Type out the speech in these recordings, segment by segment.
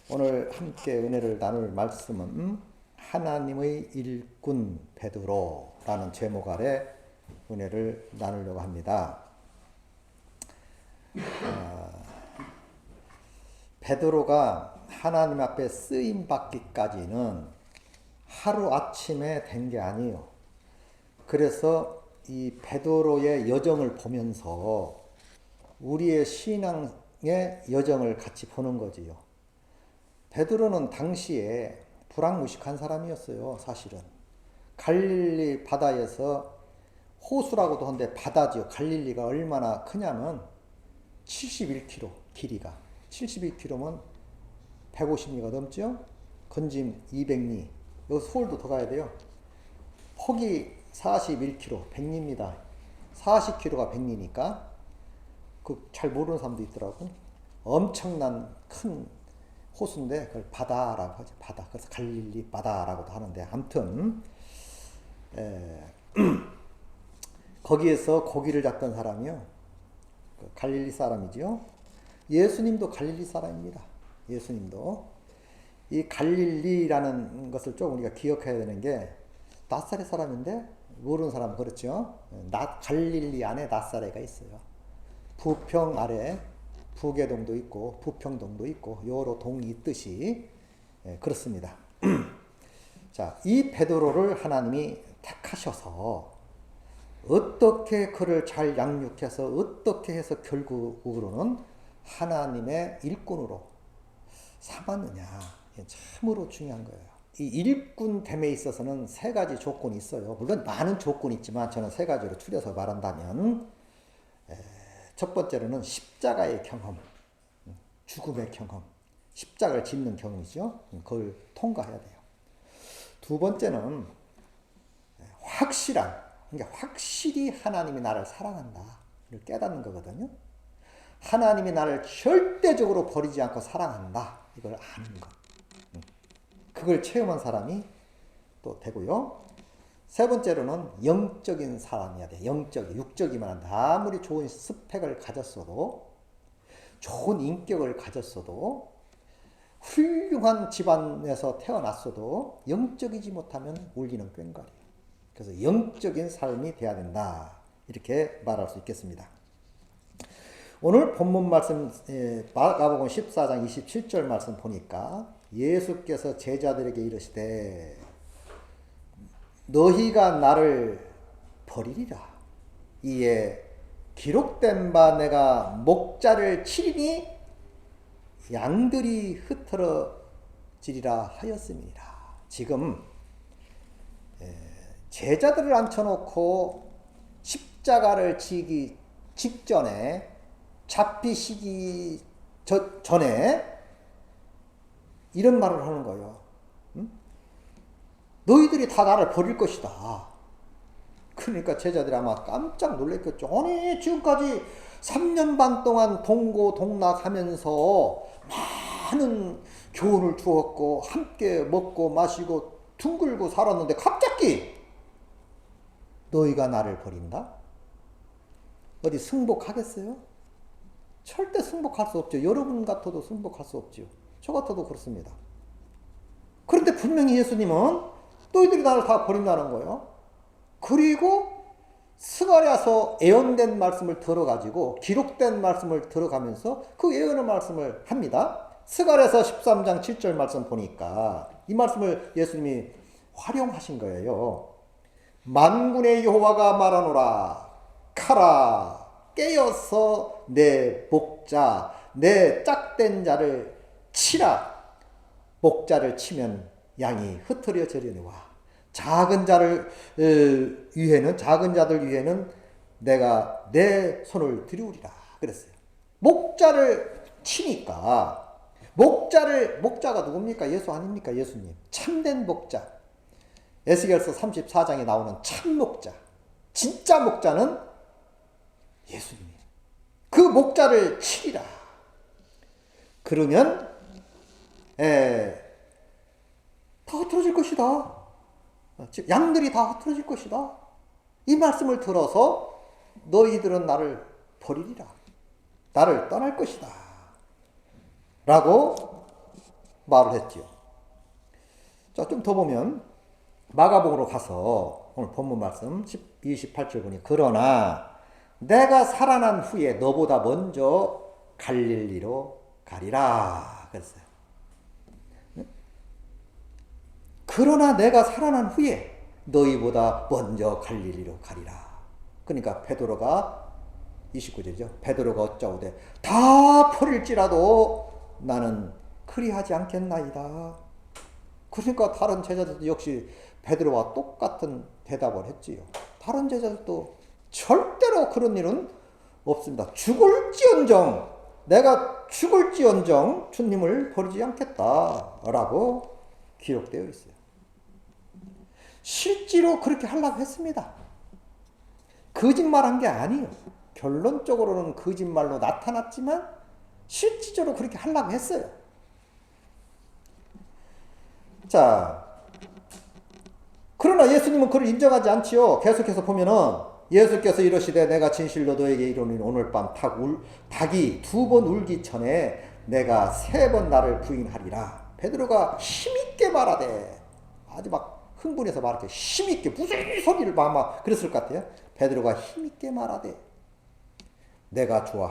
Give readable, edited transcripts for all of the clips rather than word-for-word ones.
오늘 함께 은혜를 나눌 말씀은 하나님의 일꾼 베드로라는 제목 아래 은혜를 나누려고 합니다. 베드로가 하나님 앞에 쓰임 받기까지는 하루아침에 된 게 아니에요. 그래서 이 베드로의 여정을 보면서 우리의 신앙의 여정을 같이 보는 거지요. 베드로는 당시에 불황무식한 사람이었어요. 사실은 갈릴리 바다에서 호수라고도 하는데 바다지요. 갈릴리가 얼마나 크냐면 71km 길이가 71km면 150리가 넘죠. 건짐 200리. 여기 서울도 더 가야 돼요. 폭이 41km 100리입니다. 40km가 100리니까 그 잘 모르는 사람도 있더라고. 엄청난 큰 호수인데 그걸 바다라고 하죠. 바다. 그래서 갈릴리 바다라고도 하는데 아무튼 거기에서 고기를 잡던 사람이요. 갈릴리 사람이지요. 예수님도 갈릴리 사람입니다. 예수님도. 이 갈릴리라는 것을 좀 우리가 기억해야 되는 게 나사렛 사람인데 모르는 사람은 그렇죠. 갈릴리 안에 나사렛가 있어요. 부평 아래 부계동도 있고 부평동도 있고 여러 동이 있듯이 그렇습니다. 자, 이 베드로를 하나님이 택하셔서 어떻게 그를 잘 양육해서 어떻게 해서 결국으로는 하나님의 일꾼으로 삼았느냐. 참으로 중요한 거예요. 이 일꾼됨에 있어서는 세 가지 조건이 있어요. 물론 많은 조건이 있지만 저는 세 가지로 추려서 말한다면 첫 번째로는 십자가의 경험, 죽음의 경험, 십자가를 짓는 경험이죠. 그걸 통과해야 돼요. 두 번째는 확실한, 그러니까 확실히 하나님이 나를 사랑한다를 깨닫는 거거든요. 하나님이 나를 절대적으로 버리지 않고 사랑한다. 이걸 아는 것. 그걸 체험한 사람이 또 되고요. 세 번째로는 영적인 사람이어야 돼. 육적이면 안 돼. 아무리 좋은 스펙을 가졌어도, 좋은 인격을 가졌어도, 훌륭한 집안에서 태어났어도 영적이지 못하면 울리는 꽹과리예요. 그래서 영적인 삶이 돼야 된다. 이렇게 말할 수 있겠습니다. 오늘 본문 말씀 마가복음 14장 27절 말씀 보니까 예수께서 제자들에게 이르시되 너희가 나를 버리리라. 이에 기록된 바 내가 목자를 치리니 양들이 흩어지리라 하였습니다. 지금 제자들을 앉혀놓고 십자가를 지기 직전에 잡히시기 전에 이런 말을 하는 거예요. 너희들이 다 나를 버릴 것이다. 그러니까 제자들이 아마 깜짝 놀랐겠죠. 아니 지금까지 3년 반 동안 동고동락하면서 많은 교훈을 주었고 함께 먹고 마시고 둥글고 살았는데 갑자기 너희가 나를 버린다? 어디 승복하겠어요? 절대 승복할 수 없죠. 여러분 같아도 승복할 수 없죠. 저 같아도 그렇습니다. 그런데 분명히 예수님은 너희들이 나를 다 버린다는 거예요. 그리고 스가랴서 예언된 말씀을 들어가지고 기록된 말씀을 들어가면서 그 예언의 말씀을 합니다. 스가랴서 13장 7절 말씀 보니까 이 말씀을 예수님이 활용하신 거예요. 만군의 여호와가 말하노라 가라 깨어서 내 목자 내 짝된 자를 치라. 목자를 치면 양이 흩어져려니와 작은 자들 위에는 내가 내 손을 들이우리라 그랬어요. 목자를 치니까 목자가 누굽니까? 예수 아닙니까? 예수님. 참된 목자. 에스겔서 34장에 나오는 참 목자. 진짜 목자는 예수님이에요. 그 목자를 치리라. 그러면 다 흩어질 것이다. 양들이 다 흩어질 것이다. 이 말씀을 들어서 너희들은 나를 버리리라. 나를 떠날 것이다. 라고 말을 했지요. 자, 좀 더 보면 마가복음으로 가서 오늘 본문 말씀 28절 보니 그러나 내가 살아난 후에 너보다 먼저 갈릴리로 가리라 그랬어요. 그러나 내가 살아난 후에 너희보다 먼저 갈릴리로 가리라. 그러니까 베드로가 29절이죠. 베드로가 어쩌오되 다 버릴지라도 나는 그리하지 않겠나이다. 그러니까 다른 제자들도 역시 베드로와 똑같은 대답을 했지요. 다른 제자들도 절대로 그런 일은 없습니다. 내가 죽을지언정 주님을 버리지 않겠다라고 기록되어 있어요. 실제로 그렇게 하려고 했습니다. 거짓말한 게 아니에요. 결론적으로는 거짓말로 나타났지만 실질적으로 그렇게 하려고 했어요. 자, 그러나 예수님은 그를 인정하지 않지요. 계속해서 보면은 예수께서 이러시되 내가 진실로 너에게 이르노니 오늘 밤 닭이 2번 울기 전에 내가 3번 나를 부인하리라. 베드로가 힘있게 말하되 아주 막 흥분해서 말할게 힘있게 무슨 소리를 아마 그랬을 것 같아요. 베드로가 힘있게 말하되 내가 주와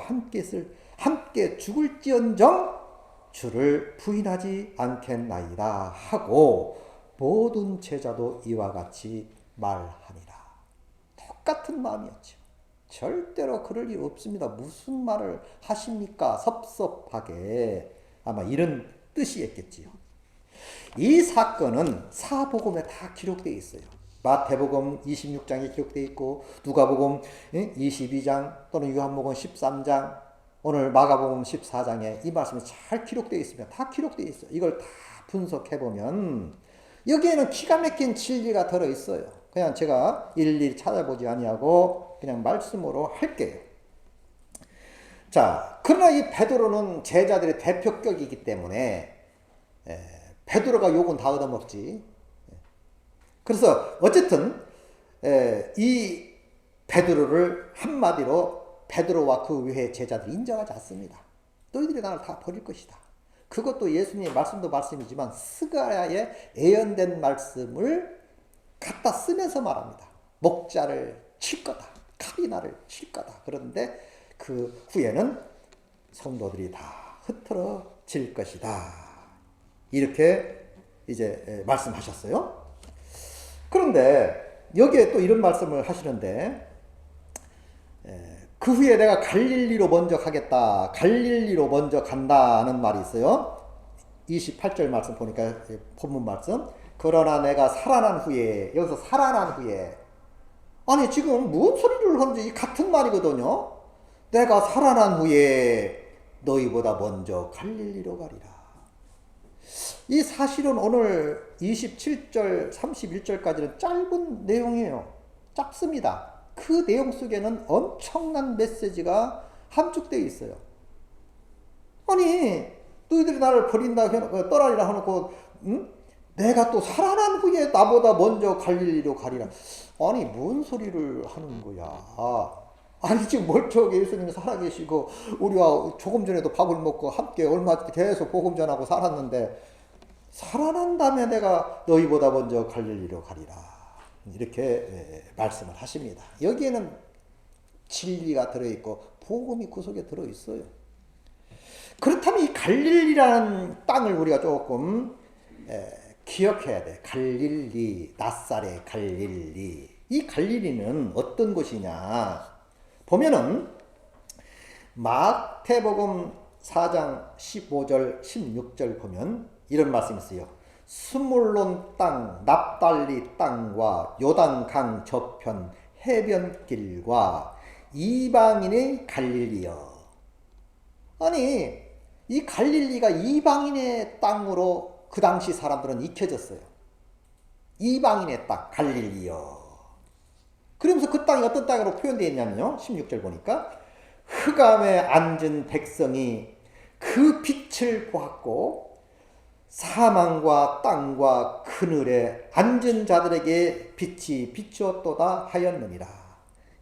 함께 죽을지언정 주를 부인하지 않겠나이다 하고 모든 제자도 이와 같이 말하니라. 똑같은 마음이었죠. 절대로 그럴 일 없습니다. 무슨 말을 하십니까? 섭섭하게 아마 이런 뜻이었겠지요. 이 사건은 사복음에 다 기록되어 있어요. 마태복음 26장에 기록되어 있고 누가복음 22장 또는 요한복음 13장 오늘 마가복음 14장에 이 말씀이 잘 기록되어 있습니다. 다 기록되어 있어요. 이걸 다 분석해보면 여기에는 기가 막힌 진리가 들어있어요. 그냥 제가 일일이 찾아보지 아니하고 그냥 말씀으로 할게요. 자, 그러나 이 베드로는 제자들의 대표격이기 때문에 베드로가 욕은 다 얻어먹지. 그래서 어쨌든 이 베드로를 한마디로 베드로와 그 외의 제자들이 인정하지 않습니다. 너희들이 나를 다 버릴 것이다. 그것도 예수님의 말씀도 말씀이지만 스가랴의 예언된 말씀을 갖다 쓰면서 말합니다. 목자를 칠 거다. 칼이 나를 칠 거다. 그런데 그 후에는 성도들이 다 흩어질 것이다. 이렇게 이제 말씀하셨어요. 그런데 여기에 또 이런 말씀을 하시는데 그 후에 내가 갈릴리로 먼저 가겠다. 갈릴리로 먼저 간다는 말이 있어요. 28절 말씀 보니까 본문 말씀. 그러나 내가 살아난 후에 여기서 살아난 후에 아니 지금 무슨 소리를 하는지 같은 말이거든요. 내가 살아난 후에 너희보다 먼저 갈릴리로 가리라. 이 사실은 오늘 27절 31절까지는 짧은 내용이에요. 짧습니다. 그 내용 속에는 엄청난 메시지가 함축되어 있어요. 아니 너희들이 나를 버린다 떠나리라 해놓고 내가 또 살아난 후에 나보다 먼저 갈릴리로 가리라. 아니 뭔 소리를 하는 거야. 아니 지금 멀쩡하게 예수님이 살아계시고 우리와 조금 전에도 밥을 먹고 함께 얼마 계속 복음 전하고 살았는데 살아난 다음에 내가 너희보다 먼저 갈릴리로 가리라. 이렇게 말씀을 하십니다. 여기에는 진리가 들어있고 복음이 그 속에 들어있어요. 그렇다면 이 갈릴리라는 땅을 우리가 조금 기억해야 돼. 갈릴리, 낫사렛 갈릴리. 이 갈릴리는 어떤 곳이냐? 보면은 마태복음 4장 15절 16절 보면 이런 말씀이 있어요. 스물론 땅, 납달리 땅과 요단강 저편 해변길과 이방인의 갈릴리여. 아니 이 갈릴리가 이방인의 땅으로 그 당시 사람들은 익혀졌어요. 이방인의 땅 갈릴리여. 그러면서 그 땅이 어떤 땅으로 표현되어 있냐면요. 16절 보니까 흑암에 앉은 백성이 그 빛을 보았고 사망과 땅과 그늘에 앉은 자들에게 빛이 비추었도다 하였느니라.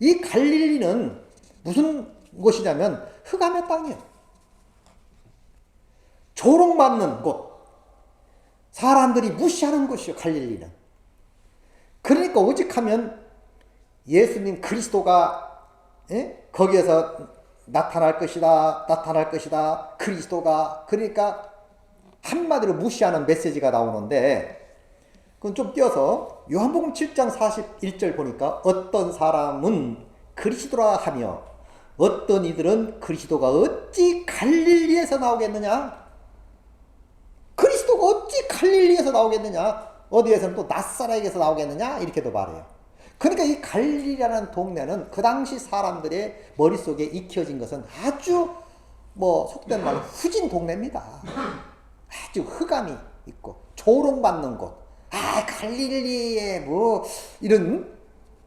이 갈릴리는 무슨 곳이냐면 흑암의 땅이에요. 조롱받는 곳, 사람들이 무시하는 것이요, 갈릴리는. 그러니까 오직하면 예수님 그리스도가 거기에서 나타날 것이다. 그리스도가. 그러니까 한마디로 무시하는 메시지가 나오는데, 그건 좀 띄어서 요한복음 7장 41절 보니까 어떤 사람은 그리스도라 하며 어떤 이들은 그리스도가 어찌 갈릴리에서 나오겠느냐? 그리스도가 어찌 갈릴리에서 나오겠느냐? 어디에서는 또 낫사렛에서 나오겠느냐? 이렇게도 말해요. 그러니까 이 갈릴리라는 동네는 그 당시 사람들의 머릿속에 익혀진 것은 아주 속된 말로 후진 동네입니다. 아주 흑암이 있고 조롱받는 곳. 갈릴리에 이런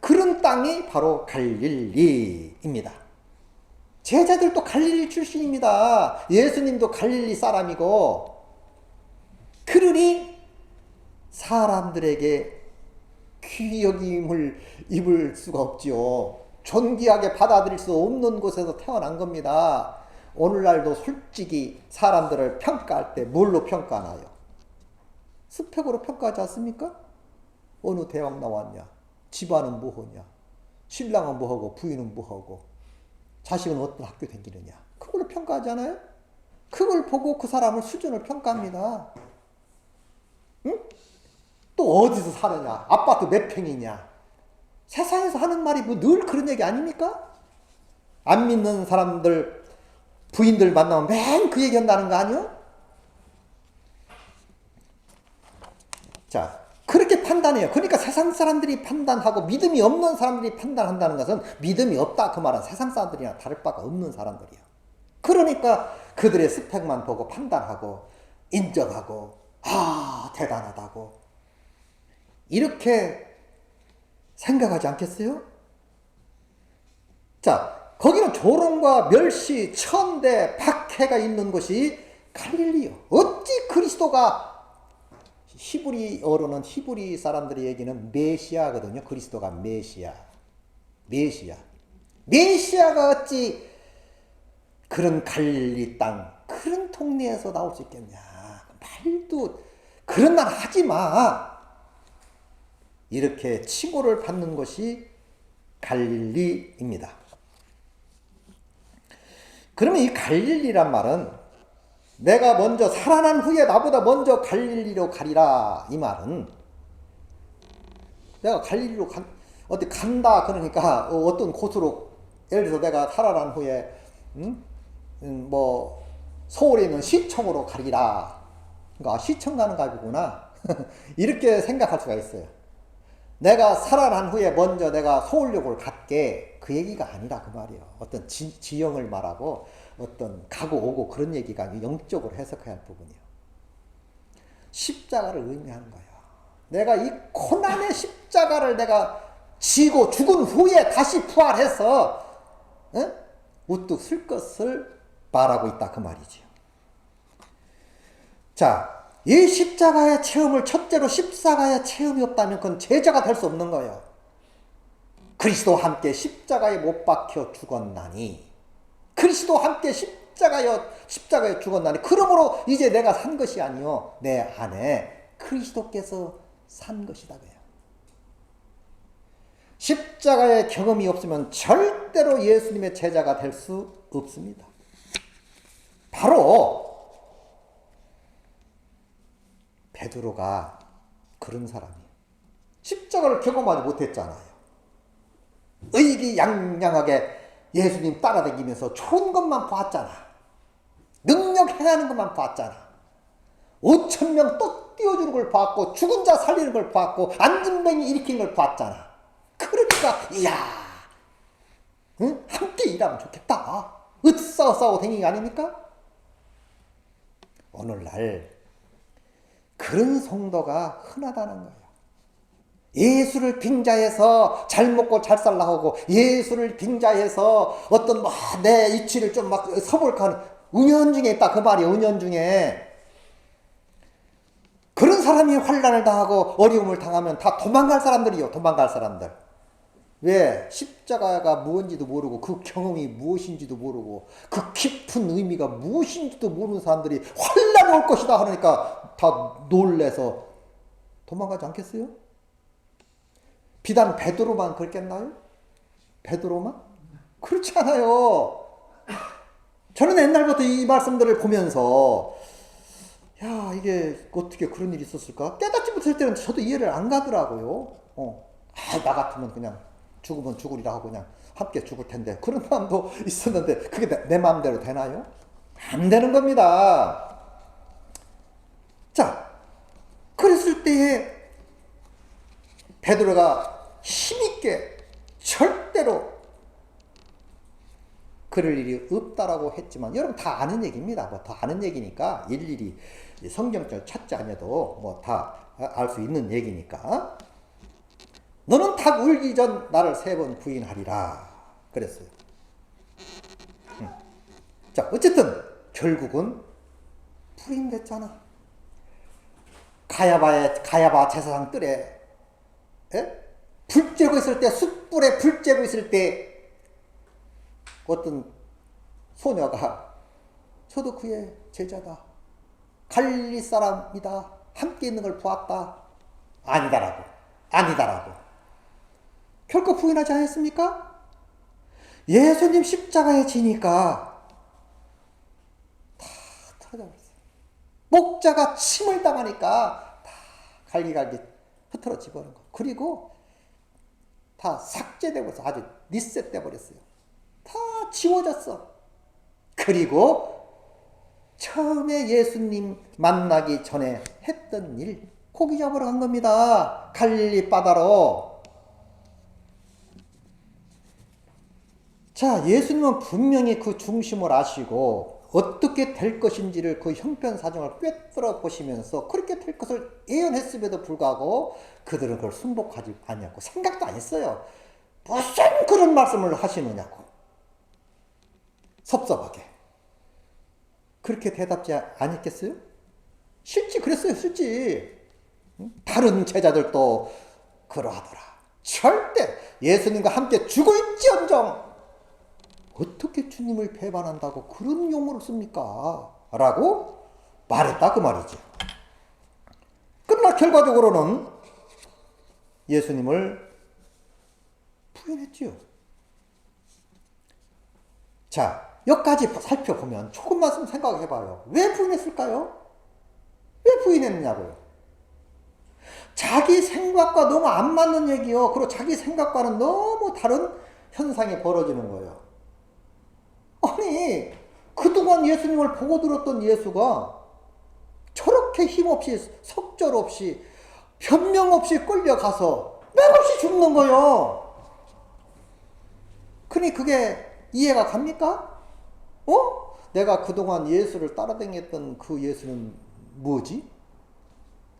그런 땅이 바로 갈릴리입니다. 제자들도 갈릴리 출신입니다. 예수님도 갈릴리 사람이고, 그러니 사람들에게 귀 여김을 입을 수가 없지요. 존귀하게 받아들일 수 없는 곳에서 태어난 겁니다. 오늘날도 솔직히 사람들을 평가할 때 뭘로 평가하나요? 스펙으로 평가하지 않습니까? 어느 대학 나왔냐? 집안은 뭐하냐? 신랑은 뭐하고 부인은 뭐하고 자식은 어떤 학교 다니느냐? 그걸로 평가하잖아요? 그걸 보고 그 사람을 수준을 평가합니다. 응? 또 어디서 사느냐? 아파트 몇 평이냐? 세상에서 하는 말이 늘 그런 얘기 아닙니까? 안 믿는 사람들, 부인들 만나면 맨 그 얘기 한다는 거 아니요? 자, 그렇게 판단해요. 그러니까 세상 사람들이 판단하고 믿음이 없는 사람들이 판단한다는 것은 믿음이 없다 그 말은 세상 사람들이나 다를 바가 없는 사람들이에요. 그러니까 그들의 스펙만 보고 판단하고 인정하고 대단하다고 이렇게 생각하지 않겠어요? 자, 거기는 조롱과 멸시, 천대, 박해가 있는 곳이 갈릴리요. 어찌 그리스도가, 히브리어로는 히브리 사람들의 얘기는 메시아거든요. 그리스도가 메시아가 어찌 그런 갈릴리 땅, 그런 동네에서 나올 수 있겠냐. 말도 그런 말 하지 마. 이렇게 치고를 받는 것이 갈릴리입니다. 그러면 이 갈릴리란 말은 내가 먼저 살아난 후에 나보다 먼저 갈릴리로 가리라, 이 말은 내가 갈릴리로 어디 간다 그러니까 어떤 곳으로, 예를 들어서 내가 살아난 후에 서울에 있는 시청으로 가리라, 그러니까 시청 가는 값이구나 이렇게 생각할 수가 있어요. 내가 살아난 후에 먼저 내가 서울역을 갈게, 그 얘기가 아니라 그 말이에요. 어떤 지형을 말하고 어떤 가고 오고 그런 얘기가 영적으로 해석해야 할 부분이에요. 십자가를 의미하는 거예요. 내가 이 고난의 십자가를 내가 지고 죽은 후에 다시 부활해서 우뚝 설 것을 말하고 있다 그 말이죠. 자, 이 십자가의 체험을 첫째로 십자가의 체험이 없다면 그건 제자가 될 수 없는 거예요. 그리스도와 함께 십자가에 못 박혀 죽었나니, 그리스도와 함께 십자가에 죽었나니, 그러므로 이제 내가 산 것이 아니요 내 안에 그리스도께서 산 것이다 그래요. 십자가의 경험이 없으면 절대로 예수님의 제자가 될 수 없습니다. 바로 베드로가 그런 사람이에요. 십자가를 경험하지 못했잖아요. 의기양양하게 예수님 따라다니면서 좋은 것만 봤잖아. 능력 행하는 것만 봤잖아. 5,000명 떡 띄워주는 걸 봤고, 죽은 자 살리는 걸 봤고, 안진뱅이 일으키는 걸 봤잖아. 그러니까 이야, 함께 일하면 좋겠다. 으싸싸고 다니는 게 아닙니까? 오늘날 그런 성도가 흔하다는 거예요. 예수를 빙자해서 잘 먹고 잘 살라 하고, 예수를 빙자해서 어떤 내 이치를 좀 서볼까 하는 은연중에 있다 그 말이에요. 은연중에 그런 사람이 환난을 당하고 어려움을 당하면 다 도망갈 사람들이요. 도망갈 사람들. 왜? 십자가가 무엇인지도 모르고 그 경험이 무엇인지도 모르고 그 깊은 의미가 무엇인지도 모르는 사람들이 환란이 올 것이다 하니까 다 놀래서 도망가지 않겠어요? 비단 베드로만 그랬겠나요? 베드로만? 그렇지 않아요. 저는 옛날부터 이 말씀들을 보면서 야 이게 어떻게 그런 일이 있었을까? 깨닫지 못할 때는 저도 이해를 안 가더라고요. 나 같으면 그냥 죽으면 죽으리라 하고 그냥 함께 죽을 텐데 그런 마음도 있었는데 그게 내 마음대로 되나요? 안 되는 겁니다. 자, 그랬을 때에 베드로가 힘있게 절대로 그럴 일이 없다라고 했지만 여러분 다 아는 얘기입니다. 뭐 더 아는 얘기니까 일일이 성경을 찾지 않아도 뭐 다 알 수 있는 얘기니까 너는 닭 울기 전 나를 3번 부인하리라 그랬어요. 자 어쨌든 결국은 부인됐잖아. 가야바 제사장 뜰에 불 쬐고 있을 때 숯불에 불 쬐고 있을 때 어떤 소녀가 저도 그의 제자다. 갈릴리 사람이다. 함께 있는 걸 보았다. 아니다라고. 결코 부인하지 않았습니까? 예수님 십자가에 지니까 다 틀어져 버렸어요. 목자가 침을 당하니까 다 갈기갈기 흐트러져 버린 거. 그리고 다 삭제되고 버렸어. 아주 리셋돼 버렸어요. 다 지워졌어. 그리고 처음에 예수님 만나기 전에 했던 일 고기 잡으러 간 겁니다. 갈릴리 바다로. 자, 예수님은 분명히 그 중심을 아시고 어떻게 될 것인지를 그 형편사정을 꿰뚫어 보시면서 그렇게 될 것을 예언했음에도 불구하고 그들은 그걸 순복하지 않았고 생각도 안 했어요. 무슨 그런 말씀을 하시느냐고. 섭섭하게. 그렇게 대답지 않았겠어요? 실제 그랬어요, 실제. 다른 제자들도 그러하더라. 절대 예수님과 함께 죽을지언정 어떻게 주님을 배반한다고 그런 용어를 씁니까? 라고 말했다 그 말이죠. 그러나 결과적으로는 예수님을 부인했지요. 자, 여기까지 살펴보면 조금만 생각해봐요. 왜 부인했을까요? 왜 부인했냐고요? 자기 생각과 너무 안 맞는 얘기요. 그리고 자기 생각과는 너무 다른 현상이 벌어지는 거예요. 아니, 그동안 예수님을 보고 들었던 예수가 저렇게 힘없이, 속절없이, 변명 없이 끌려가서 맥없이 죽는 거예요. 그니 그게 이해가 갑니까? 내가 그동안 예수를 따라다녔던 그 예수는 뭐지?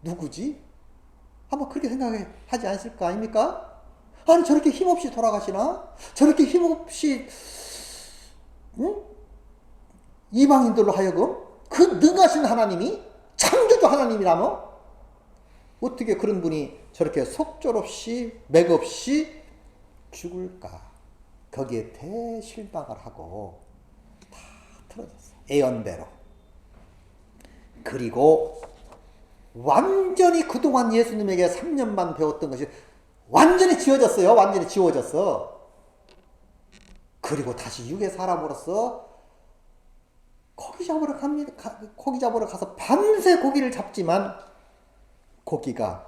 누구지? 한번 그렇게 생각하지 않으실 거 아닙니까? 아니 저렇게 힘없이 돌아가시나? 저렇게 힘없이 이방인들로 하여금 그 능하신 하나님이 창조주 하나님이라며 어떻게 그런 분이 저렇게 속절없이 맥없이 죽을까? 거기에 대실망을 하고 다 틀어졌어. 예언대로. 그리고 완전히 그동안 예수님에게 3년만 배웠던 것이 완전히 지워졌어요. 완전히 지워졌어. 그리고 다시 육의 사람으로서 고기 잡으러 갑니다. 고기 잡으러 가서 밤새 고기를 잡지만 고기가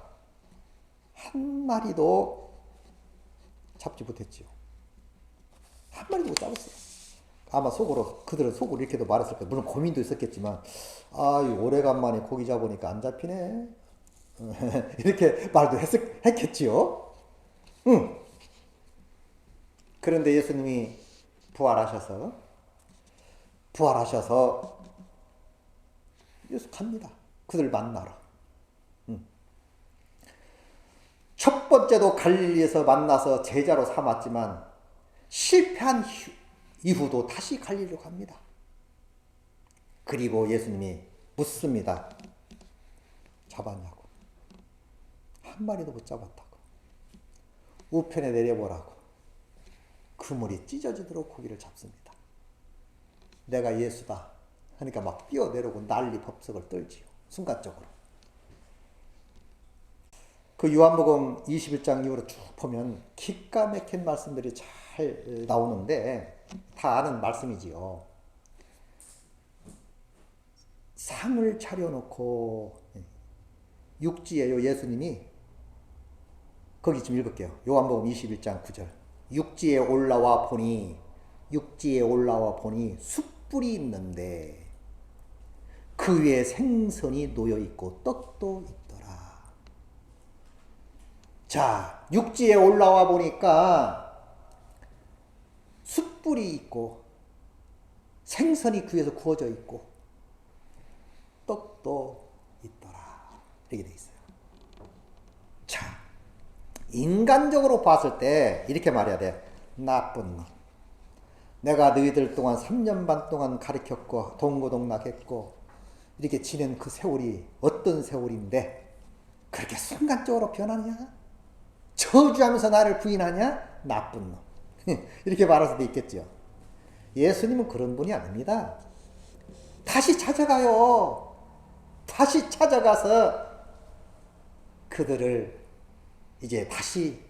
한 마리도 잡지 못했지요. 한 마리도 못 잡았어요. 아마 속으로 그들은 속으로 이렇게도 말했을 거예요. 물론 고민도 있었겠지만 오래간만에 고기 잡으니까 안 잡히네. 이렇게 말도 했겠지요. 그런데 예수님이 부활하셔서 예수 갑니다. 그들 만나러. 첫 번째도 갈릴리에서 만나서 제자로 삼았지만 실패한 이후도 다시 갈릴리로 갑니다. 그리고 예수님이 묻습니다. 잡았냐고. 한 마리도 못 잡았다고. 우편에 내려보라고. 그물이 찢어지도록 고기를 잡습니다. 내가 예수다 하니까 막 뛰어내려오고 난리 법석을 떨지요. 순간적으로. 그 요한복음 21장 이후로 쭉 보면 기가 막힌 말씀들이 잘 나오는데 다 아는 말씀이지요. 상을 차려놓고 육지에요. 예수님이 거기 좀 읽을게요. 요한복음 21장 9절. 육지에 올라와 보니 숯불이 있는데 그 위에 생선이 놓여 있고 떡도 있더라. 자, 육지에 올라와 보니까 숯불이 있고 생선이 그 위에서 구워져 있고 떡도 있더라. 이렇게 돼 있어요. 자, 인간적으로 봤을 때 이렇게 말해야 돼. 나쁜 놈. 내가 너희들 동안 3년 반 동안 가르쳤고 동고동락했고 이렇게 지낸 그 세월이 어떤 세월인데 그렇게 순간적으로 변하냐? 저주하면서 나를 부인하냐? 나쁜 놈. 이렇게 말할 수도 있겠죠. 예수님은 그런 분이 아닙니다. 다시 찾아가요. 다시 찾아가서 그들을 이제 다시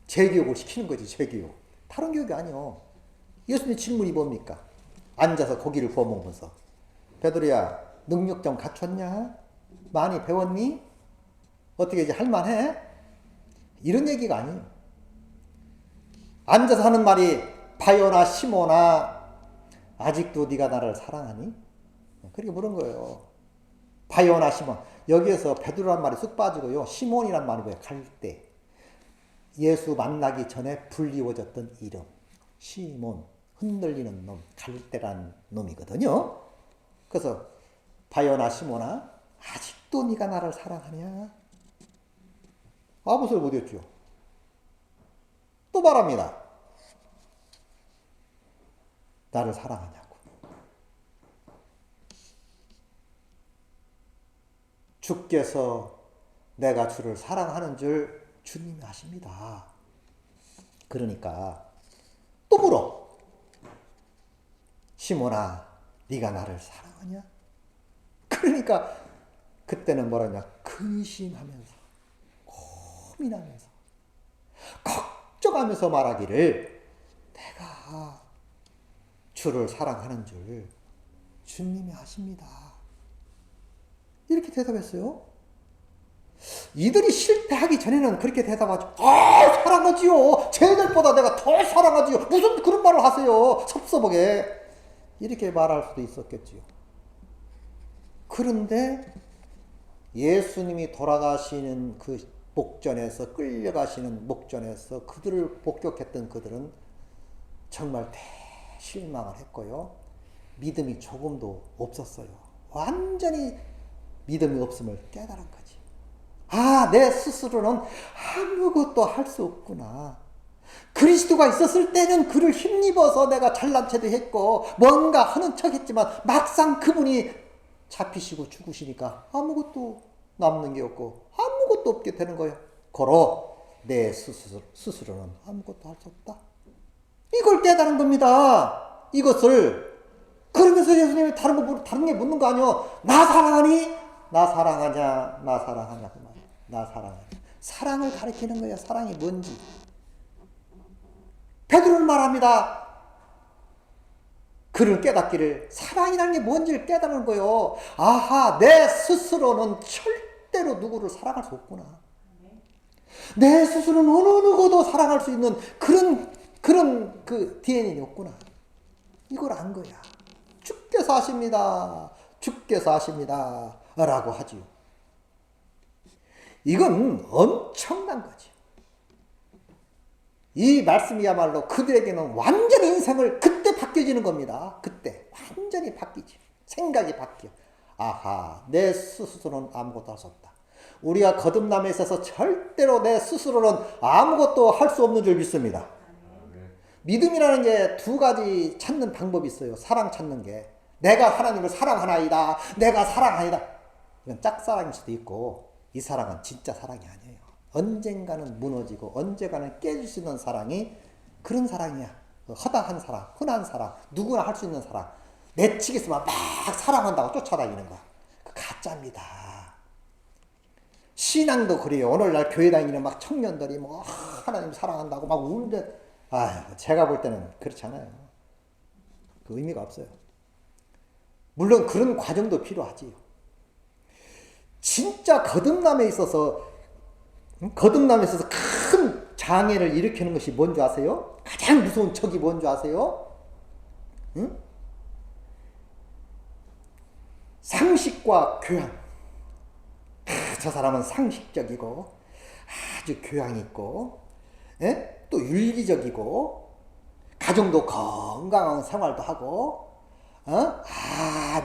재교육을 시키는 거지. 재교육. 다른 교육이 아니요. 예수님 질문이 뭡니까? 앉아서 고기를 구워 먹으면서 베드로야 능력 좀 갖췄냐? 많이 배웠니? 어떻게 이제 할만해? 이런 얘기가 아니에요. 앉아서 하는 말이 바요나 시모나 아직도 네가 나를 사랑하니? 그렇게 물은 거예요. 바요나 시몬. 여기에서 베드로란 말이 쑥 빠지고요. 시몬이란 말이 뭐예요? 갈대. 예수 만나기 전에 불리워졌던 이름. 시몬. 흔들리는 놈. 갈대란 놈이거든요. 그래서 바요나 시몬아 아직도 네가 나를 사랑하냐? 아무 소리 못했죠. 또 말합니다. 나를 사랑하냐고. 주께서 내가 주를 사랑하는 줄 주님이 아십니다. 그러니까 또 물어. 시몬아, 네가 나를 사랑하냐? 그러니까 그때는 뭐라냐? 근심하면서 고민하면서 걱정하면서 말하기를 내가 주를 사랑하는 줄 주님이 아십니다. 이렇게 대답했어요. 이들이 실패하기 전에는 그렇게 대답하죠. 사랑하지요. 쟤들보다 내가 더 사랑하지요. 무슨 그런 말을 하세요. 섭섭하게. 이렇게 말할 수도 있었겠지요. 그런데 예수님이 돌아가시는 그 목전에서 끌려가시는 목전에서 그들을 복격했던 그들은 정말 대실망을 했고요. 믿음이 조금도 없었어요. 완전히 믿음이 없음을 깨달은 거지. 내 스스로는 아무것도 할 수 없구나. 그리스도가 있었을 때는 그를 힘입어서 내가 잘난 체도 했고 뭔가 하는 척 했지만 막상 그분이 잡히시고 죽으시니까 아무것도 남는 게 없고 아무것도 없게 되는 거예요. 고로 내 스스로는 아무것도 할 수 없다. 이걸 깨달은 겁니다. 이것을. 그러면서 예수님이 다른 게 묻는 거 아니요. 나 사랑하니? 나 사랑하냐? 나 사랑하냐? 그 말이야. 나 사랑하냐? 사랑을 가리키는 거야. 사랑이 뭔지. 베드로는 말합니다. 그를 깨닫기를 사랑이라는 게 뭔지를 깨달은 거예요. 내 스스로는 절대로 누구를 사랑할 수 없구나. 내 스스로는 어느 누구도 사랑할 수 있는 그런 그 DNA는 없구나. 이걸 안 거야. 주께서 아십니다. 주께서 아십니다. 라고 하지요. 이건 엄청난 거지. 이 말씀이야말로 그들에게는 완전히 인생을 그때 바뀌어지는 겁니다. 그때 완전히 바뀌지. 생각이 바뀌어. 내 스스로는 아무것도 할 수 없다. 우리가 거듭남에 있어서 절대로 내 스스로는 아무것도 할 수 없는 줄 믿습니다. 믿음이라는 게 두 가지 찾는 방법이 있어요. 사랑 찾는 게. 내가 하나님을 사랑하나이다. 내가 사랑하이다. 이건 짝사랑일 수도 있고 이 사랑은 진짜 사랑이 아니에요. 언젠가는 무너지고 언젠가는 깨질 수 있는 사랑이 그런 사랑이야. 허다한 사랑, 흔한 사랑, 누구나 할 수 있는 사랑. 내치겠으면 막 사랑한다고 쫓아다니는 거. 그 가짜입니다. 신앙도 그래요. 오늘날 교회 다니는 막 청년들이 뭐 하나님 사랑한다고 막 우는데, 제가 볼 때는 그렇지 않아요. 그 의미가 없어요. 물론 그런 과정도 필요하지요. 진짜 거듭남에 있어서 큰 장애를 일으키는 것이 뭔지 아세요? 가장 무서운 적이 뭔지 아세요? 응? 상식과 교양. 저 사람은 상식적이고 아주 교양 있고, 또 윤리적이고, 가정도 건강한 생활도 하고,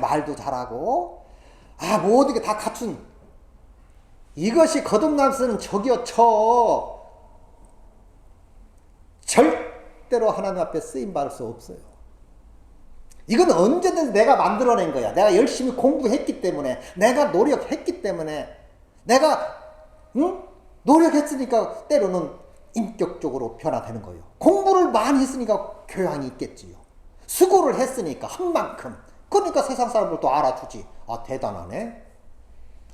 말도 잘하고, 모든 게 다 갖춘, 이것이 거듭남 쓰는 적이요 쳐. 절대로 하나님 앞에 쓰임받을 수 없어요. 이건 언제든 내가 만들어낸 거야. 내가 열심히 공부했기 때문에, 내가 노력했기 때문에, 내가 노력했으니까 때로는 인격적으로 변화되는 거예요. 공부를 많이 했으니까 교양이 있겠지요. 수고를 했으니까 한 만큼. 그러니까 세상 사람들도 알아주지. 대단하네.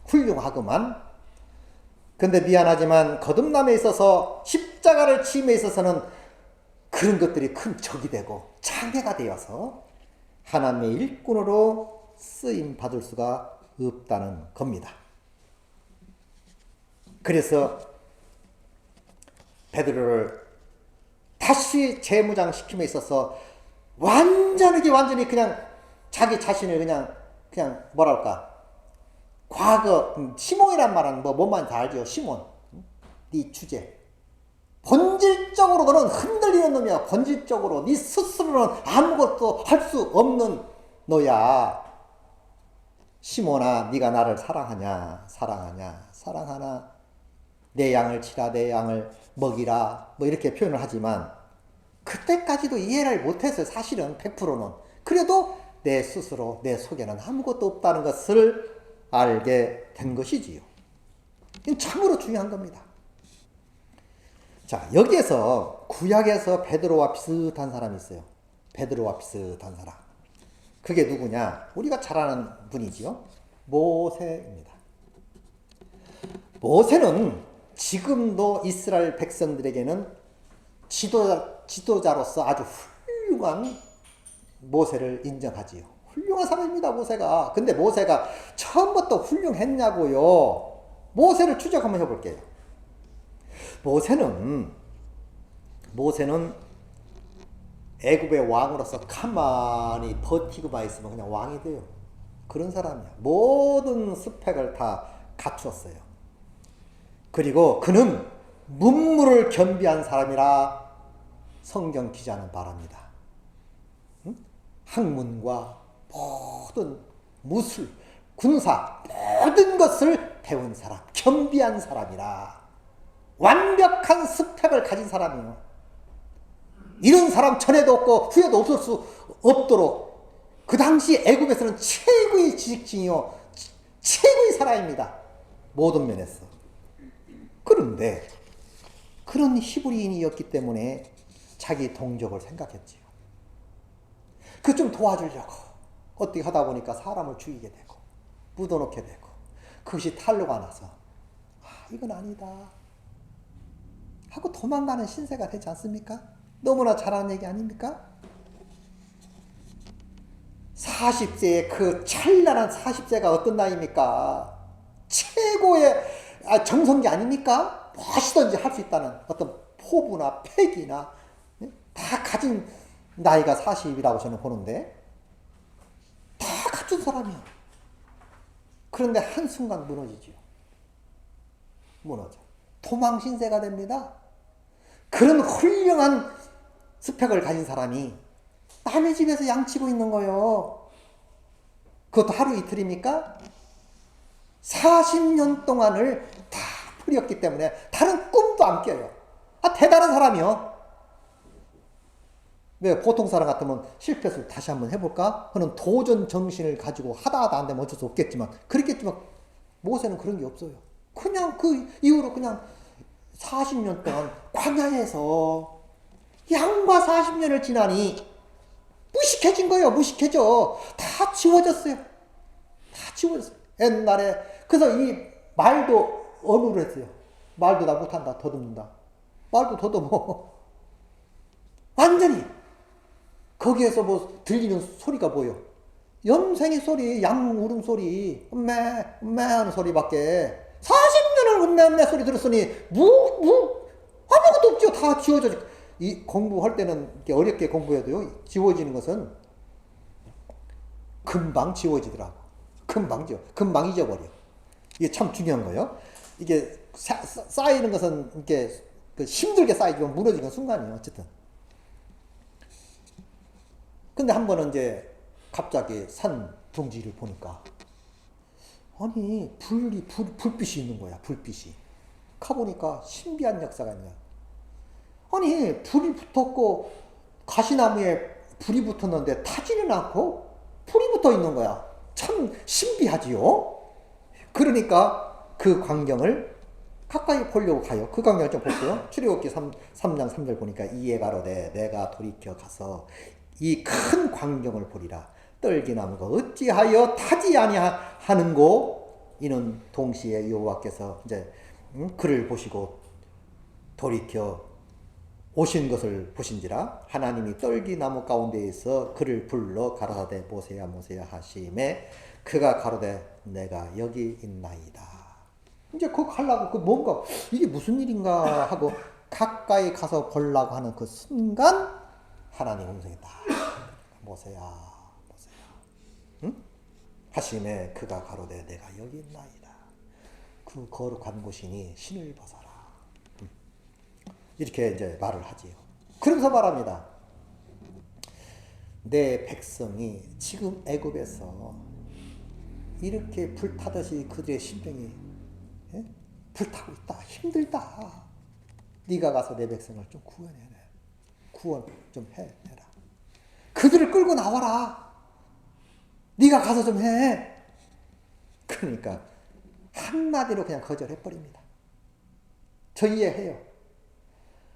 훌륭하구만. 근데 미안하지만 거듭남에 있어서 십자가를 지음에 있어서는 그런 것들이 큰 적이 되고 장애가 되어서 하나님의 일꾼으로 쓰임 받을 수가 없다는 겁니다. 그래서 베드로를 다시 재무장시킴에 있어서 완전히 그냥 자기 자신을 그냥 뭐랄까, 과거 시몬이란 말은 뭔 말인지 다 알죠. 시몬, 네 주제. 본질적으로 너는 흔들리는 놈이야. 본질적으로 네 스스로는 아무것도 할 수 없는 너야. 시몬아, 네가 나를 사랑하냐? 사랑하나? 내 양을 치라, 내 양을 먹이라, 뭐 이렇게 표현을 하지만 그때까지도 이해를 못했어요. 사실은 100%는. 그래도 내 스스로, 내 속에는 아무것도 없다는 것을 알게 된 것이지요. 이건 참으로 중요한 겁니다. 자, 여기에서 구약에서 베드로와 비슷한 사람이 있어요. 베드로와 비슷한 사람. 그게 누구냐? 우리가 잘 아는 분이지요. 모세입니다. 모세는 지금도 이스라엘 백성들에게는 지도자로서 아주 훌륭한 모세를 인정하지요. 훌륭한 사람입니다, 모세가. 근데 모세가 처음부터 훌륭했냐고요? 모세를 추적 한번 해볼게요. 모세는 애굽의 왕으로서 가만히 버티고만 있으면 그냥 왕이 돼요. 그런 사람이야. 모든 스펙을 다 갖추었어요. 그리고 그는 문무를 겸비한 사람이라 성경 기자는 말합니다. 학문과 모든 무술, 군사 모든 것을 배운 사람, 겸비한 사람이라 완벽한 스펙을 가진 사람이에요. 이런 사람 전에도 없고 후에도 없을 수 없도록 그 당시 애굽에서는 최고의 지식인이요 최고의 사람입니다. 모든 면에서. 그런데 그런 히브리인이었기 때문에 자기 동족을 생각했지요. 그 좀 도와주려고 어떻게 하다 보니까 사람을 죽이게 되고 묻어놓게 되고 그것이 탄로가 나서 이건 아니다 하고 도망가는 신세가 되지 않습니까? 너무나 잘하는 얘기 아닙니까? 40세의 그 찬란한 40세가 어떤 나이입니까? 최고의 정성기 아닙니까? 무엇이든지 할 수 있다는 어떤 포부나 패기나 다 가진 나이가 40이라고 저는 보는데 다 갖춘 사람이야. 그런데 한순간 무너지죠. 무너져. 도망신세가 됩니다. 그런 훌륭한 스펙을 가진 사람이 남의 집에서 양치고 있는 거예요. 그것도 하루 이틀입니까? 40년 동안을 다 풀이었기 때문에 다른 꿈도 안 껴요. 대단한 사람이요. 왜 보통 사람 같으면 실패해서 다시 한번 해볼까? 그는 도전 정신을 가지고 하다 안 되면 어쩔 수 없겠지만 그랬겠지만 모세는 그런 게 없어요. 그냥 그 이후로 그냥 40년 동안 광야에서 양과 40년을 지나니 무식해진 거예요. 무식해져. 다 지워졌어요. 다 지워졌어요. 옛날에 그래서 이 말도 언어로 했어요. 말도 나 못한다. 더듬는다. 말도 더듬어. 완전히 거기에서 뭐 들리는 소리가 뭐예요? 염생이 소리, 양 울음소리, 음매 하는 소리밖에 40년을 음매 소리 들었으니 아무것도 없죠. 다 지워져. 이 공부할 때는 어렵게 공부해도요, 지워지는 것은 금방 지워지더라고. 금방 잊어버려. 이게 참 중요한 거예요. 이게 쌓이는 것은 이렇게 힘들게 쌓이지만 무너지는 순간이에요. 어쨌든. 근데 한 번은 이제 갑자기 산 둥지를 보니까 아니 불빛이 있는 거야. 불빛이. 가보니까 신비한 역사가 있는 거야. 아니 불이 붙었고 가시나무에 불이 붙었는데 타지는 않고 불이 붙어 있는 거야. 참 신비하지요. 그러니까 그 광경을 가까이 보려고 가요. 그 광경을 좀 볼게요. 출애굽기 3장 3절 보니까 이에 가로되 내가 돌이켜 가서 이 큰 광경을 보리라. 떨기나무가 어찌하여 타지 아니하는고. 이는 동시에 여호와께서 이제 그를 보시고 돌이켜 오신 것을 보신지라. 하나님이 떨기나무 가운데에서 그를 불러 가라사대 모세야 모세야 하심에 그가 가로되 내가 여기 있나이다. 이제 그거 가려고 그 뭔가 이게 무슨 일인가 하고 가까이 가서 보려고 하는 그 순간 하나님 음성이 딱 모세야 모세야 응? 하심에 그가 가로되 내가 여기 있나이다. 그 거룩한 곳이니 신을 벗어라. 이렇게 이제 말을 하지요. 그러면서 말합니다. 내 백성이 지금 애굽에서 이렇게 불타듯이 그들의 심령이 불타고 있다. 힘들다. 네가 가서 내 백성을 좀 구원해라. 구원 좀 해라. 그들을 끌고 나와라. 네가 가서 좀 해. 그러니까 한마디로 그냥 거절해버립니다. 저 이해해요.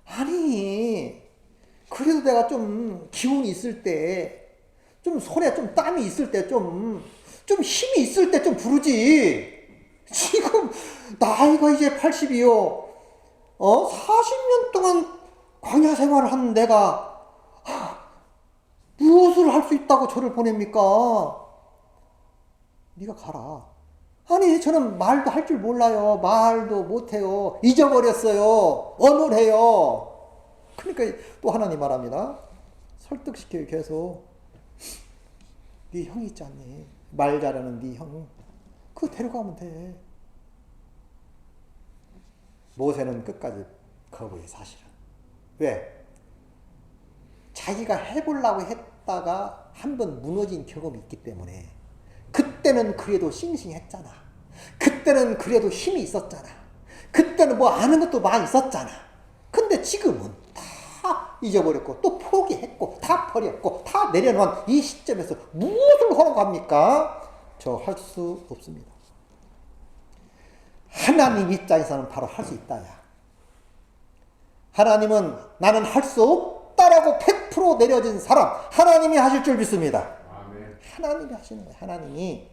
아니 그래도 내가 좀 기운이 있을 때, 좀 손에 좀 땀이 있을 때, 좀 힘이 있을 때 좀 부르지. 지금 나이가 이제 80이요. 40년 동안 광야 생활을 한 내가 무엇을 할 수 있다고 저를 보냅니까? 네가 가라. 아니 저는 말도 할 줄 몰라요. 말도 못해요. 잊어버렸어요. 언어해요. 그러니까 또 하나님 말합니다. 설득시켜요. 계속. 네 형이 있지 않니? 말 잘하는 네 형. 그거 데려가면 돼. 모세는 끝까지 거부해. 사실은. 왜? 자기가 해보려고 했다가 한번 무너진 경험이 있기 때문에. 그때는 그래도 싱싱했잖아. 그때는 그래도 힘이 있었잖아. 그때는 뭐 아는 것도 많이 있었잖아. 근데 지금은 다 잊어버렸고 또 포기했고 다 버렸고 다 내려놓은 이 시점에서 무엇을 허락합니까? 저 할 수 없습니다. 하나님 입장에서는 바로 할 수 있다. 야. 하나님은 나는 할 수 없다라고 100% 내려진 사람, 하나님이 하실 줄 믿습니다. 하나님이 하시는 거예요. 하나님이.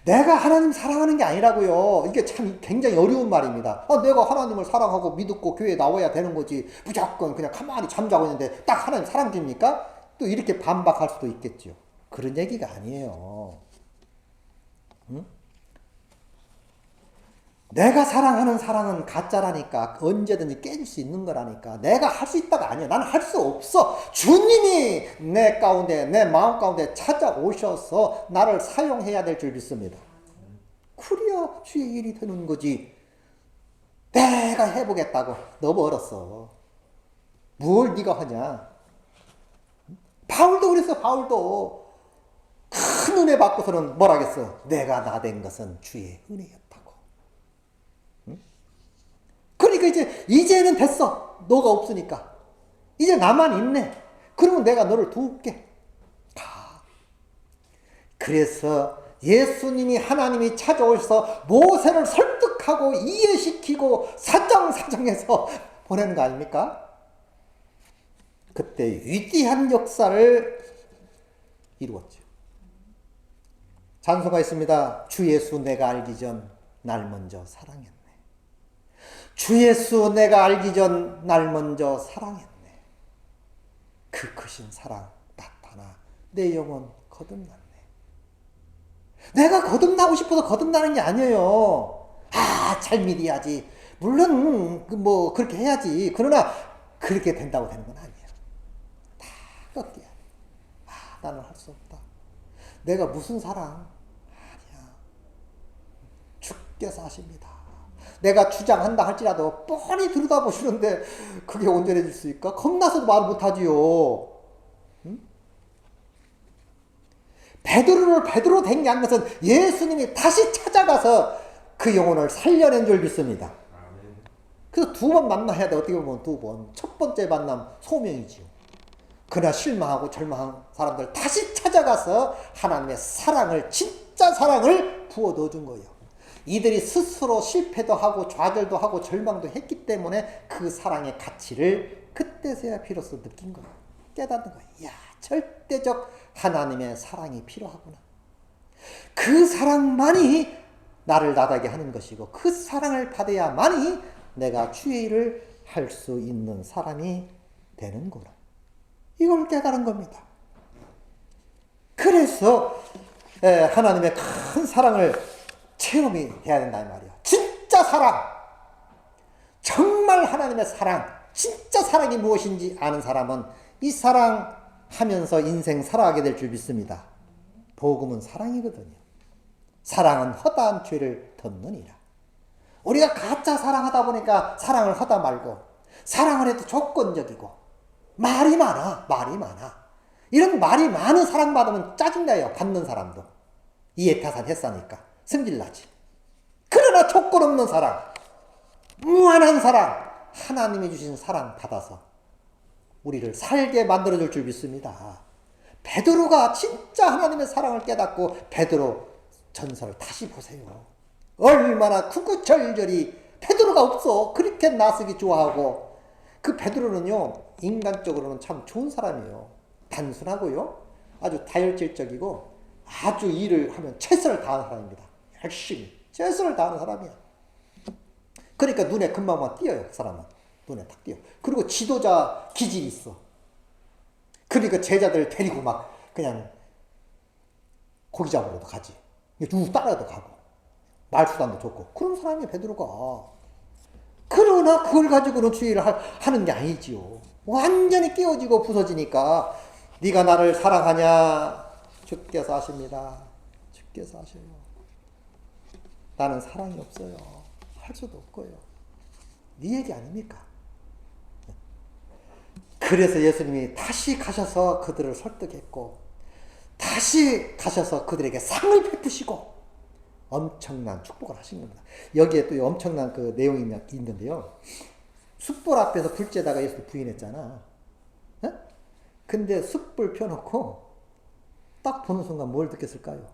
내가 하나님 사랑하는 게 아니라고요. 이게 참 굉장히 어려운 말입니다. 내가 하나님을 사랑하고 믿고 교회에 나와야 되는 거지. 무조건 그냥 가만히 잠자고 있는데 딱 하나님 사랑됩니까? 또 이렇게 반박할 수도 있겠죠. 그런 얘기가 아니에요. 응? 내가 사랑하는 사랑은 가짜라니까. 언제든지 깨질 수 있는 거라니까. 내가 할 수 있다가 아니야. 나는 할 수 없어. 주님이 내 가운데, 내 마음 가운데 찾아오셔서 나를 사용해야 될 줄 믿습니다. 그래야 주의 일이 되는 거지. 내가 해보겠다고. 너 멀었어. 뭘 네가 하냐. 바울도 그랬어. 바울도 큰 은혜 받고서는 뭘 하겠어. 내가 나된 것은 주의 은혜였다. 그러니까 이제는 됐어. 너가 없으니까. 이제 나만 있네. 그러면 내가 너를 도울게. 그래서 예수님이 하나님이 찾아오셔서 모세를 설득하시고 설득하고 이해시키고 사정사정해서 보내는 거 아닙니까? 그때 위대한 역사를 이루었죠. 찬송가 있습니다. 주 예수 내가 알기 전 날 먼저 사랑했네. 주 예수 내가 알기 전 날 먼저 사랑했네. 그 크신 사랑 나타나 내 영혼 거듭났네. 내가 거듭나고 싶어서 거듭나는 게 아니에요. 잘 믿어야지. 물론 뭐 그렇게 해야지. 그러나 그렇게 된다고 되는 건 아니에요. 다 꺾여야 돼. 나는 할 수 없다. 내가 무슨 사랑? 아니야. 주께서 하십니다. 내가 주장한다 할지라도 뻔히 들여다보시는데 그게 온전해질 수 있을까? 겁나서도 말 못하지요. 응? 베드로를 베드로 된 게 아닌 것은 예수님이 다시 찾아가서 그 영혼을 살려낸 줄 믿습니다. 그래서 두 번 만나야 돼. 어떻게 보면 두 번. 첫 번째 만남 소명이지요. 그러나 실망하고 절망한 사람들 다시 찾아가서 하나님의 사랑을, 진짜 사랑을 부어 넣어준 거예요. 이들이 스스로 실패도 하고 좌절도 하고 절망도 했기 때문에 그 사랑의 가치를 그때서야 비로소 느낀 거예요. 깨닫는 거예요. 이야, 절대적 하나님의 사랑이 필요하구나. 그 사랑만이 나를 나다게 하는 것이고 그 사랑을 받아야만이 내가 주의 일을 할 수 있는 사람이 되는구나. 이걸 깨달은 겁니다. 그래서 하나님의 큰 사랑을 체험이 돼야 된다 이 말이야. 진짜 사랑, 정말 하나님의 사랑, 진짜 사랑이 무엇인지 아는 사람은 이 사랑 하면서 인생 살아가게 될 줄 믿습니다. 복음은 사랑이거든요. 사랑은 허다한 죄를 덮느니라. 우리가 가짜 사랑하다 보니까 사랑을 하다 말고 사랑을 해도 조건적이고 말이 많아. 이런 말이 많은 사랑 받으면 짜증나요. 받는 사람도. 이해타산 했으니까 승질나지. 그러나 조건 없는 사랑, 무한한 사랑, 하나님이 주신 사랑 받아서 우리를 살게 만들어줄 줄 믿습니다. 베드로가 진짜 하나님의 사랑을 깨닫고 베드로 전설을 다시 보세요. 얼마나 구구절절히 베드로가 없어. 그렇게 나서기 좋아하고. 그 베드로는요, 인간적으로는 참 좋은 사람이에요. 단순하고요, 아주 다혈질적이고 아주 일을 하면 최선을 다하는 사람입니다. 열심히 최선을 다하는 사람이야. 그러니까 눈에 금방만 띄어요. 그 사람은 눈에 탁 띄어. 그리고 지도자 기질이 있어. 그러니까 제자들 데리고 막 그냥 고기 잡으러도 가지. 누구 따라도 가고 말수단도 좋고 그런 사람이 베드로가. 그러나 그걸 가지고는 주의를 하는 게 아니지요. 완전히 깨어지고 부서지니까 네가 나를 사랑하냐? 주께서 하십니다. 주께서 하셔요. 나는 사랑이 없어요. 할 수도 없고요. 네 얘기 아닙니까? 그래서 예수님이 다시 가셔서 그들을 설득했고 다시 가셔서 그들에게 상을 베푸시고 엄청난 축복을 하신 겁니다. 여기에 또 엄청난 그 내용이 있는데요. 숯불 앞에서 불쬐다가 예수 부인했잖아. 어? 근데 숯불 펴놓고 딱 보는 순간 뭘 느꼈을까요?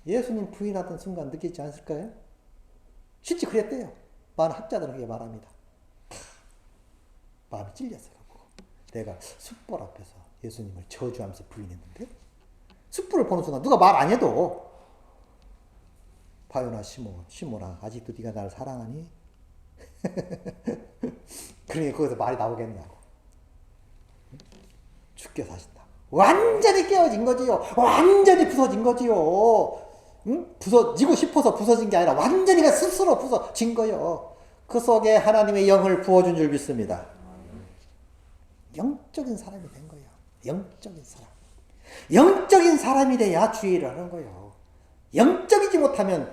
예수님 부인하던 순간 느끼지 않았을까요? 실제 그랬대요. 많은 학자들은 그렇게 말합니다. 마음이 찔렸어요. 내가 숯불 앞에서 예수님을 저주하면서 부인했는데 숯불을 보는 순간 누가 말 안 해도 바요나 시몬아 아직도 네가 나를 사랑하니? 그러니까 거기서 말이 나오겠냐고. 주께서 하신다. 완전히 깨어진 거지요. 완전히 부서진 거지요. 응? 부서지고 싶어서 부서진 게 아니라 완전히 스스로 부서진 거요. 그 속에 하나님의 영을 부어준 줄 믿습니다. 영적인 사람이 된 거예요. 영적인 사람. 영적인 사람이 돼야 주의를 하는 거예요. 영적이지 못하면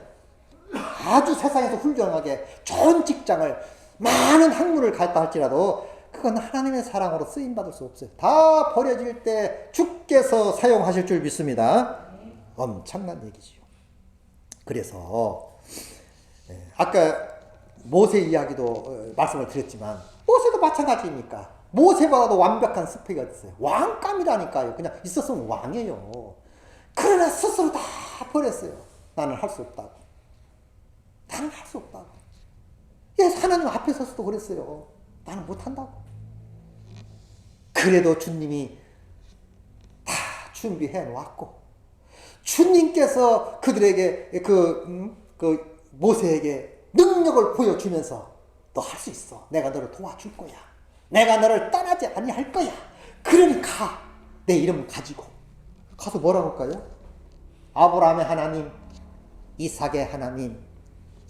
아주 세상에서 훌륭하게 좋은 직장을 많은 학문을 갔다 할지라도 그건 하나님의 사랑으로 쓰임받을 수 없어요. 다 버려질 때 주께서 사용하실 줄 믿습니다. 엄청난 얘기지요. 그래서 아까 모세 이야기도 말씀을 드렸지만 모세도 마찬가지입니까? 모세보다도 완벽한 스펙이 어딨어요? 왕감이라니까요. 그냥 있었으면 왕이에요. 그러나 스스로 다 버렸어요. 나는 할 수 없다고. 나는 할 수 없다고. 예, 하나님 앞에 서서도 그랬어요. 나는 못한다고. 그래도 주님이 다 준비해 놓았고, 주님께서 그들에게 그 모세에게 능력을 보여주면서 너 할 수 있어. 내가 너를 도와줄 거야. 내가 너를 떠나지 아니할 거야. 그러니 가. 내 이름 가지고. 가서 뭐라고 할까요? 아브라함의 하나님, 이삭의 하나님,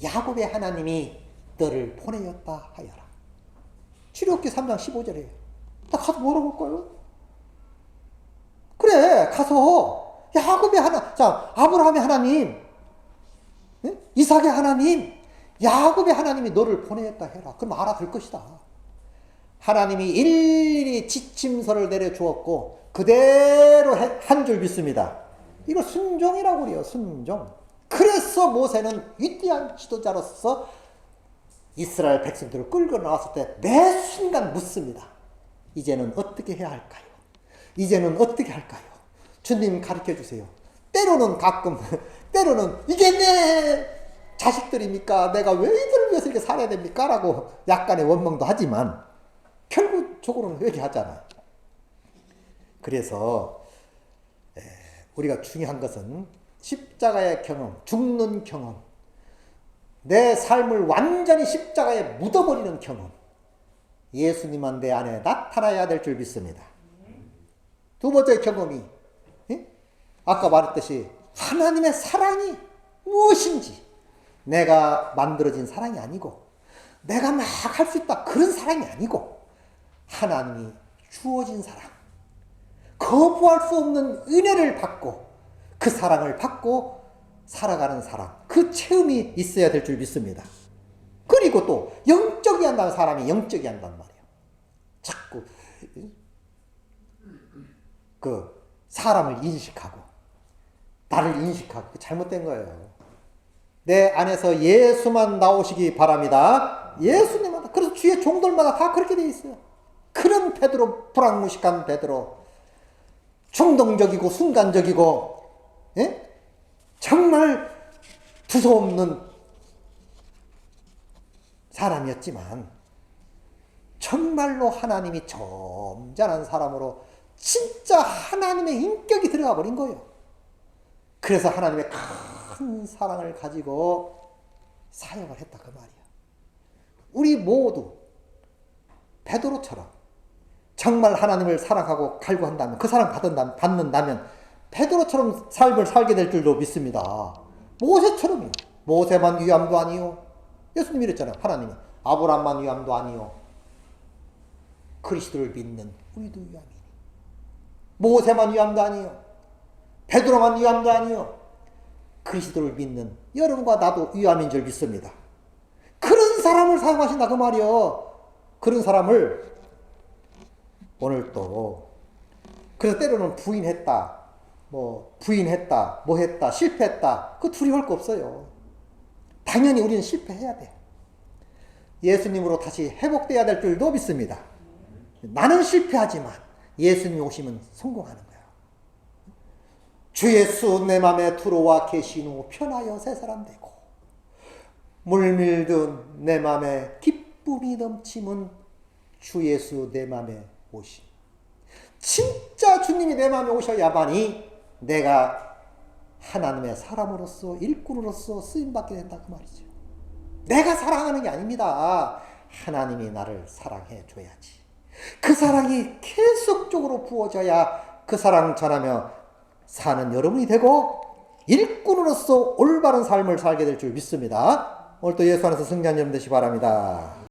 야곱의 하나님이 너를 보내었다 하여라. 출애굽기 3장 15절이에요. 나 가서 뭐라고 할까요? 그래, 가서 야곱의 하나님, 자, 아브라함의 하나님, 이삭의 하나님, 야곱의 하나님이 너를 보내었다 해라. 그럼 알아들 것이다. 하나님이 일일이 지침서를 내려주었고 그대로 한 줄 믿습니다. 이걸 순종이라고 그래요. 순종. 그래서 모세는 위대한 지도자로서 이스라엘 백성들을 끌고 나왔을 때 매 순간 묻습니다. 이제는 어떻게 해야 할까요? 이제는 어떻게 할까요? 주님 가르쳐 주세요. 때로는 가끔, 때로는 이게 내 자식들입니까? 내가 왜 이들을 위해서 이렇게 살아야 됩니까? 라고 약간의 원망도 하지만 결국적으로는 회개하잖아요. 그래서 우리가 중요한 것은 십자가의 경험, 죽는 경험, 내 삶을 완전히 십자가에 묻어버리는 경험, 예수님만 내 안에 나타나야 될 줄 믿습니다. 두 번째 경험이 아까 말했듯이 하나님의 사랑이 무엇인지, 내가 만들어진 사랑이 아니고 내가 막 할 수 있다 그런 사랑이 아니고 하나님이 주어진 사랑, 거부할 수 없는 은혜를 받고 그 사랑을 받고 살아가는 사랑, 그 체험이 있어야 될 줄 믿습니다. 그리고 또 영적이 한다는 사람이 영적이 한단 말이에요. 자꾸 그 사람을 인식하고 나를 인식하고 잘못된 거예요. 내 안에서 예수만 나오시기 바랍니다. 예수님마다. 그래서 주의 종들마다 다 그렇게 되어 있어요. 그런 베드로, 불황무식한 베드로, 충동적이고 순간적이고 정말 두서없는 사람이었지만 정말로 하나님이 점잖은 사람으로 진짜 하나님의 인격이 들어가 버린 거예요. 그래서 하나님의 큰 사랑을 가지고 사역을 했다 그 말이야. 우리 모두 베드로처럼 정말 하나님을 사랑하고 갈구한다면, 그 사랑 받는다면 베드로처럼 삶을 살게 될 줄도 믿습니다. 모세처럼요. 모세만 위함도 아니요. 예수님이 이랬잖아요. 하나님이 아브라함만 위함도 아니요. 그리스도를 믿는 우리도 위함이니. 모세만 위함도 아니요. 베드로만 위함도 아니요. 그리스도를 믿는 여러분과 나도 위함인 줄 믿습니다. 그런 사람을 사용하신다 그 말이요. 그런 사람을 오늘 또 그래서 때로는 부인했다, 뭐 했다, 실패했다. 그 두려울 거 없어요. 당연히 우리는 실패해야 돼. 예수님으로 다시 회복돼야 될 줄도 믿습니다. 나는 실패하지만 예수님이 오시면 성공하는 거야. 주 예수 내 맘에 들어와 계신 후 편하여 새 사람 되고 물밀듯 내 맘에 기쁨이 넘치면 주 예수 내 맘에 오심. 진짜 주님이 내 마음에 오셔야만이 내가 하나님의 사람으로서 일꾼으로서 쓰임받게 된다 그 말이죠. 내가 사랑하는 게 아닙니다. 하나님이 나를 사랑해 줘야지. 그 사랑이 계속적으로 부어져야 그 사랑 전하며 사는 여러분이 되고 일꾼으로서 올바른 삶을 살게 될 줄 믿습니다. 오늘 또 예수 안에서 승리한 여러분 되시기 바랍니다.